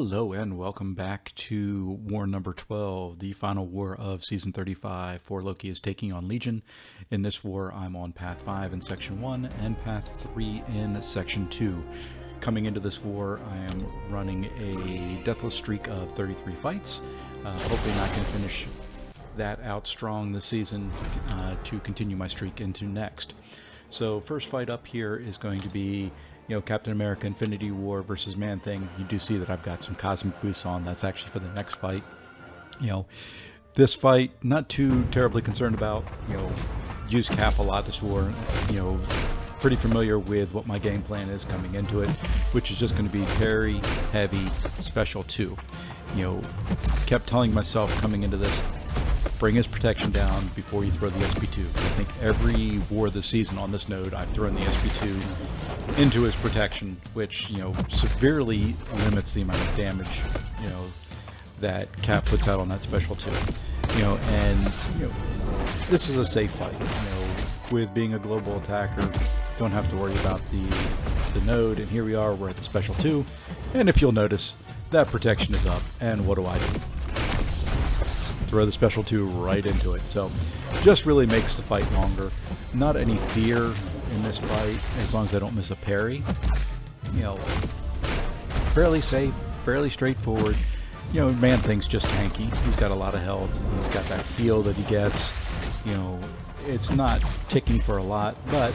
Hello and welcome back to War number 12, the final war of Season 35, for Loki is taking on Legion. In this war, I'm on Path 5 in Section 1 and Path 3 in Section 2. Coming into this war, I am running a deathless streak of 33 fights, hoping I can finish that out strong this season to continue my streak into next. So first fight up here is going to be Captain America Infinity War versus Man-Thing. You do see that I've got some cosmic boosts on. That's actually for the next fight. This fight, not too terribly concerned about. Use Cap a lot this war. Pretty familiar with what my game plan is coming into it, which is just going to be parry, heavy, special 2. Kept telling myself coming into this, bring his protection down before you throw the SP2. I think every war this season on this node, I've thrown the SP2 into his protection, which severely limits the amount of damage that Cap puts out on that special 2. This is a safe fight. With being a global attacker, don't have to worry about the node. And here we are, we're at the special 2, and if you'll notice, that protection is up. And what do? Throw the special 2 right into it. So just really makes the fight longer. Not any fear in this fight as long as I don't miss a parry. Fairly safe, fairly straightforward. Man-Thing's just tanky. He's got a lot of health. He's got that heal that he gets. It's not ticking for a lot, but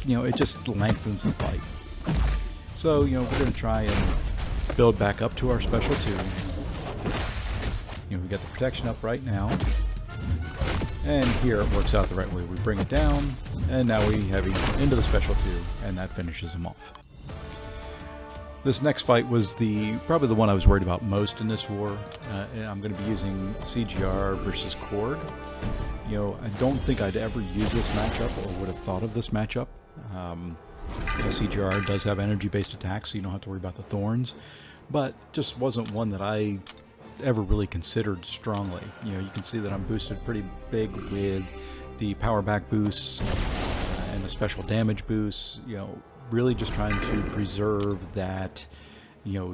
it just lengthens the fight. So we're going to try and build back up to our special 2. We got the protection up right now, and here it works out the right way. We bring it down, and now we heavy into the special 2, and that finishes him off. This next fight was probably the one I was worried about most in this war, and I'm going to be using CGR versus Korg. I don't think I'd ever use this matchup or would have thought of this matchup. CGR does have energy-based attacks, so you don't have to worry about the thorns, but just wasn't one that I ever really considered strongly. You can see that I'm boosted pretty big with the power back boosts and the special damage boosts, really just trying to preserve that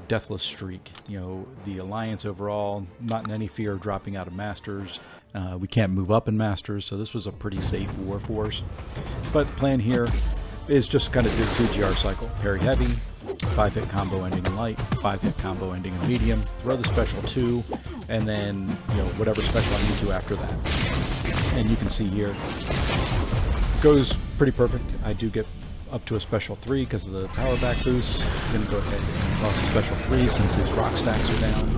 deathless streak. The Alliance overall not in any fear of dropping out of Masters. We can't move up in Masters, so this was a pretty safe war for us. But the plan here is just kind of do the CGR cycle. Parry heavy, 5-hit combo ending in light, 5-hit combo ending in medium, throw the special 2, and then whatever special I need to after that. And you can see here, goes pretty perfect. I do get up to a special 3 because of the power back boost. I'm going to go ahead and toss a special 3 since his rock stacks are down.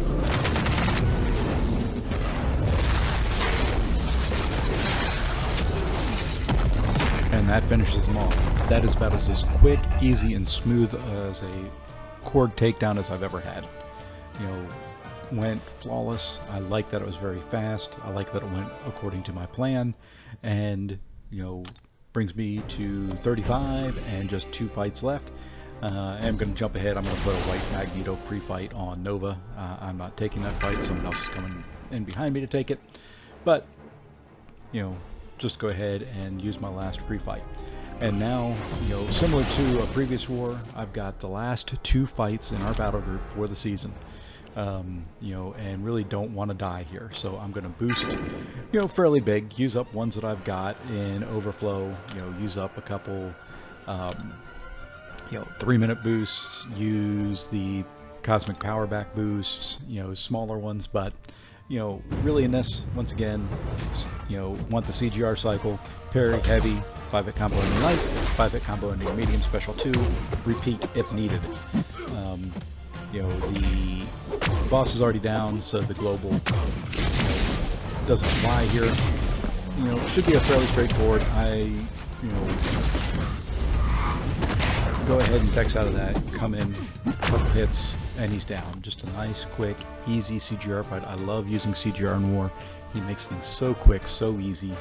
And that finishes him off. That is about as quick, easy, and smooth as a Korg takedown as I've ever had. Went flawless. I like that it was very fast. I like that it went according to my plan. And, brings me to 35 and just 2 fights left. I'm going to jump ahead. I'm going to put a white Magneto pre-fight on Nova. I'm not taking that fight. Someone else is coming in behind me to take it. But, just go ahead and use my last pre-fight. And now, similar to a previous war, I've got the last 2 fights in our battle group for the season. And really don't want to die here. So I'm going to boost, fairly big, use up ones that I've got in overflow, use up a couple, 3-minute boosts, use the cosmic power back boosts, smaller ones, but really in this, once again, want the CGR cycle, parry, heavy, 5-hit combo ending light, 5-hit combo ending medium, special 2, repeat if needed. The boss is already down, so the global doesn't apply here. It should be a fairly straightforward. I, go ahead and Dex out of that, come in, couple hits, and he's down. Just a nice, quick, easy CGR fight. I love using CGR in war. He makes things so quick, so easy.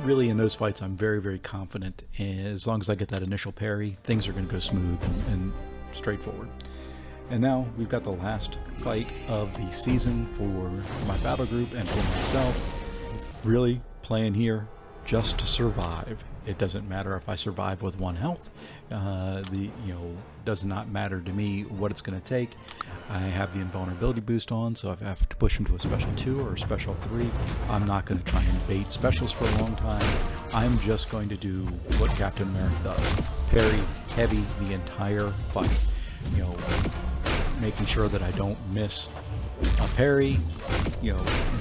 Really in those fights, I'm very, very confident. And as long as I get that initial parry, things are going to go smooth and straightforward. And now we've got the last fight of the season for my battle group and for myself. Really playing here just to survive. It doesn't matter if I survive with 1 health. Does not matter to me what it's going to take. I have the invulnerability boost on, so if I have to push him to a special 2 or a special 3, I'm not going to try and bait specials for a long time. I'm just going to do what Captain America does. Parry heavy the entire fight. Making sure that I don't miss a parry,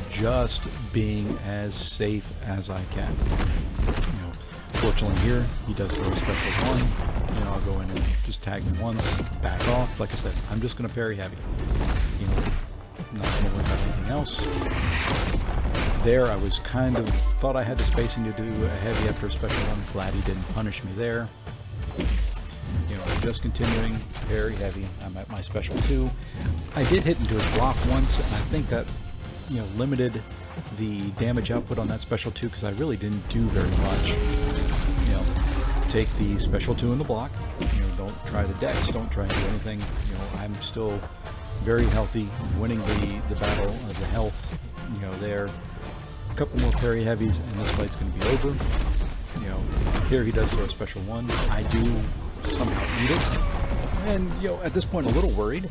just being as safe as I can. Fortunately here, he does throw a special 1. I'll go in and just tag him once, back off. Like I said, I'm just going to parry heavy. Not going to win with anything else. There, I was thought I had the spacing to do a heavy after a special 1. Glad he didn't punish me there. Just continuing, parry heavy. I'm at my special 2. I did hit into his block once, and I think that, limited the damage output on that special 2 because I really didn't do very much. Take the special 2 in the block. Don't try the dex. Don't try and do anything. I'm still very healthy, winning the battle of the health. There. A couple more parry heavies, and this fight's going to be over. Here he does throw a special 1. I do somehow eat it, and at this point a little worried.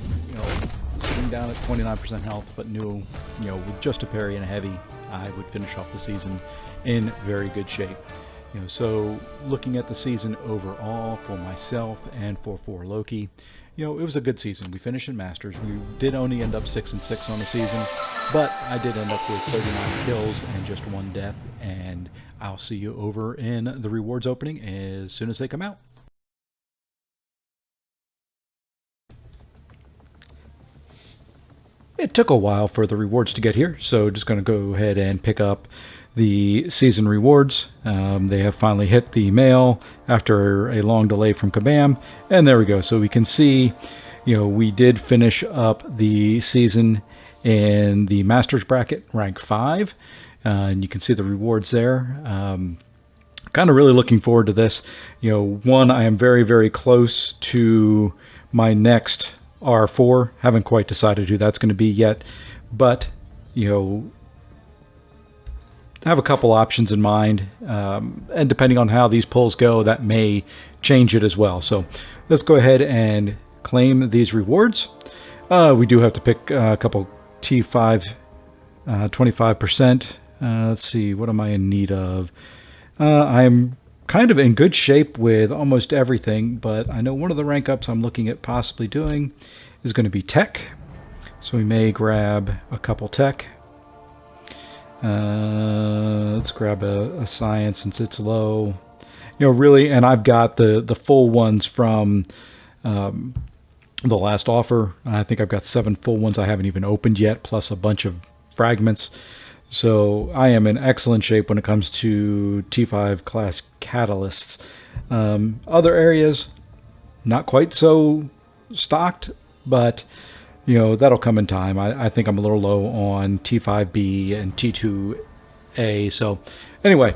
Sitting down at 29% health, but knew with just a parry and a heavy, I would finish off the season in very good shape. So looking at the season overall for myself and for Loki, it was a good season. We finished in Masters. We did only end up 6-6 on the season, but I did end up with 39 kills and just 1 death, and I'll see you over in the rewards opening as soon as they come out. It took a while for the rewards to get here, so just going to go ahead and pick up the season rewards. They have finally hit the mail after a long delay from Kabam, and there we go. So we can see, we did finish up the season in the Masters bracket, rank 5, and you can see the rewards there. Kind of really looking forward to this. One, I am very, very close to my next R4. Haven't quite decided who that's going to be yet, but have a couple options in mind, and depending on how these polls go, that may change it as well. So let's go ahead and claim these rewards. We do have to pick a couple T5 25%. Let's see, what am I in need of? I'm kind of in good shape with almost everything, but I know one of the rank ups I'm looking at possibly doing is going to be tech. So we may grab a couple tech. Let's grab a science since it's low. Really, and I've got the full ones from the last offer. I think I've got 7 full ones I haven't even opened yet, plus a bunch of fragments. So I am in excellent shape when it comes to T5 class catalysts. Other areas, not quite so stocked, but that'll come in time. I think I'm a little low on T5B and T2A. So anyway,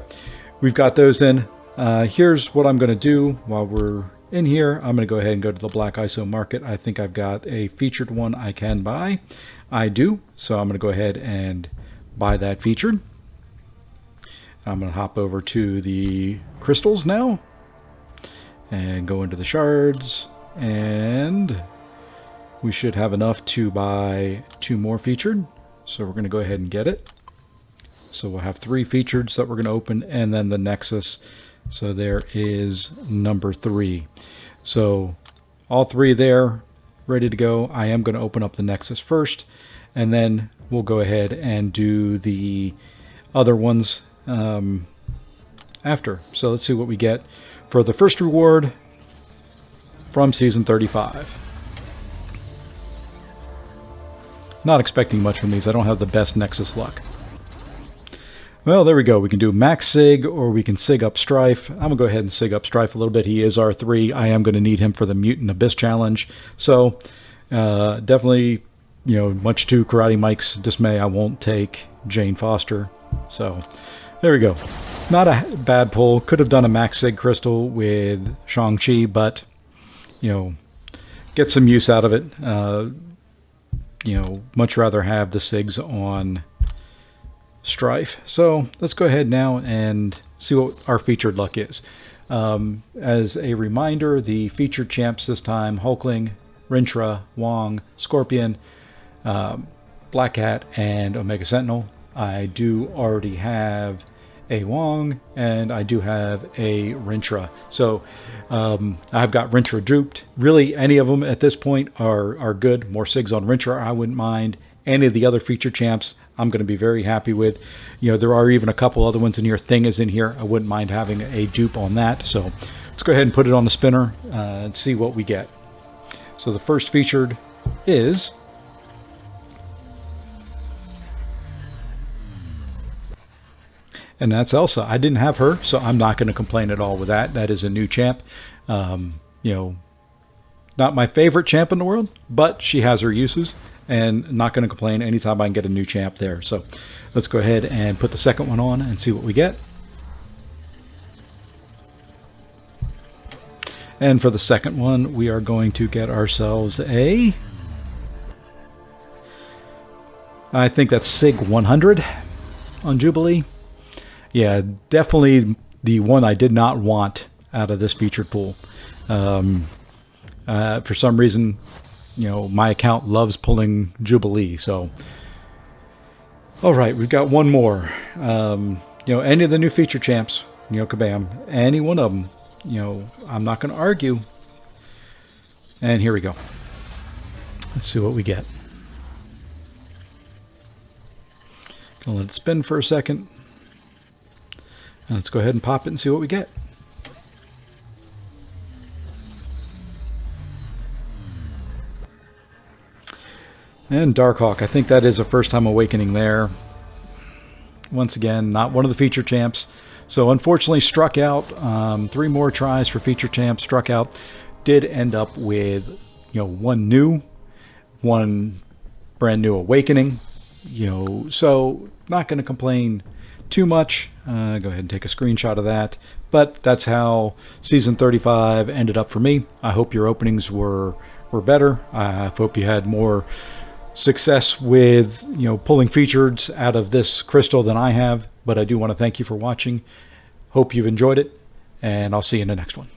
we've got those in. Here's what I'm going to do while we're in here. I'm going to go ahead and go to the Black ISO market. I think I've got a featured one I can buy. I do. So I'm going to go ahead and buy that featured. I'm going to hop over to the crystals now and go into the shards, and we should have enough to buy 2 more featured. So we're going to go ahead and get it. So we'll have 3 featured that we're going to open, and then the Nexus. So there is number 3. So all 3 there, ready to go. I am going to open up the Nexus first, and then we'll go ahead and do the other ones after. So let's see what we get for the first reward from season 35. Not expecting much from these. I don't have the best Nexus luck. Well, there we go. We can do max sig, or we can sig up Strife. I'm going to go ahead and sig up Strife a little bit. He is R3. I am going to need him for the Mutant Abyss challenge. So definitely, much to Karate Mike's dismay, I won't take Jane Foster. So there we go. Not a bad pull. Could have done a max sig crystal with Shang-Chi, but, get some use out of it. Much rather have the SIGs on Strife. So let's go ahead now and see what our featured luck is. As a reminder, the featured champs this time: Hulkling, Rintra, Wong, Scorpion, Black Cat, and Omega Sentinel. I do already have a Wong, and I do have a Rintra. So I've got Rintra drooped. Really, any of them at this point are good. More SIGs on Rintra, I wouldn't mind. Any of the other feature champs, I'm going to be very happy with. There are even a couple other ones in here. Thing is in here. I wouldn't mind having a dupe on that. So let's go ahead and put it on the spinner and see what we get. So the first featured is... and that's Elsa. I didn't have her, so I'm not going to complain at all with that. That is a new champ. Not my favorite champ in the world, but she has her uses, and not going to complain anytime I can get a new champ there. So let's go ahead and put the second one on and see what we get. And for the second one, we are going to get ourselves a... I think that's SIG 100 on Jubilee. Yeah, definitely the one I did not want out of this featured pool. For some reason, my account loves pulling Jubilee. So, all right, we've got one more. Any of the new feature champs, kabam, any one of them, I'm not going to argue. And here we go. Let's see what we get. Gonna let it spin for a second. And let's go ahead and pop it and see what we get. And Darkhawk, I think that is a first-time awakening there. Once again, not one of the feature champs. So unfortunately struck out. 3 more tries for feature champs, struck out. Did end up with, one new, one brand new awakening. So not going to complain too much. Go ahead and take a screenshot of that. But that's how season 35 ended up for me. I hope your openings were better. I hope you had more success with pulling features out of this crystal than I have. But I do want to thank you for watching. Hope you've enjoyed it, and I'll see you in the next one.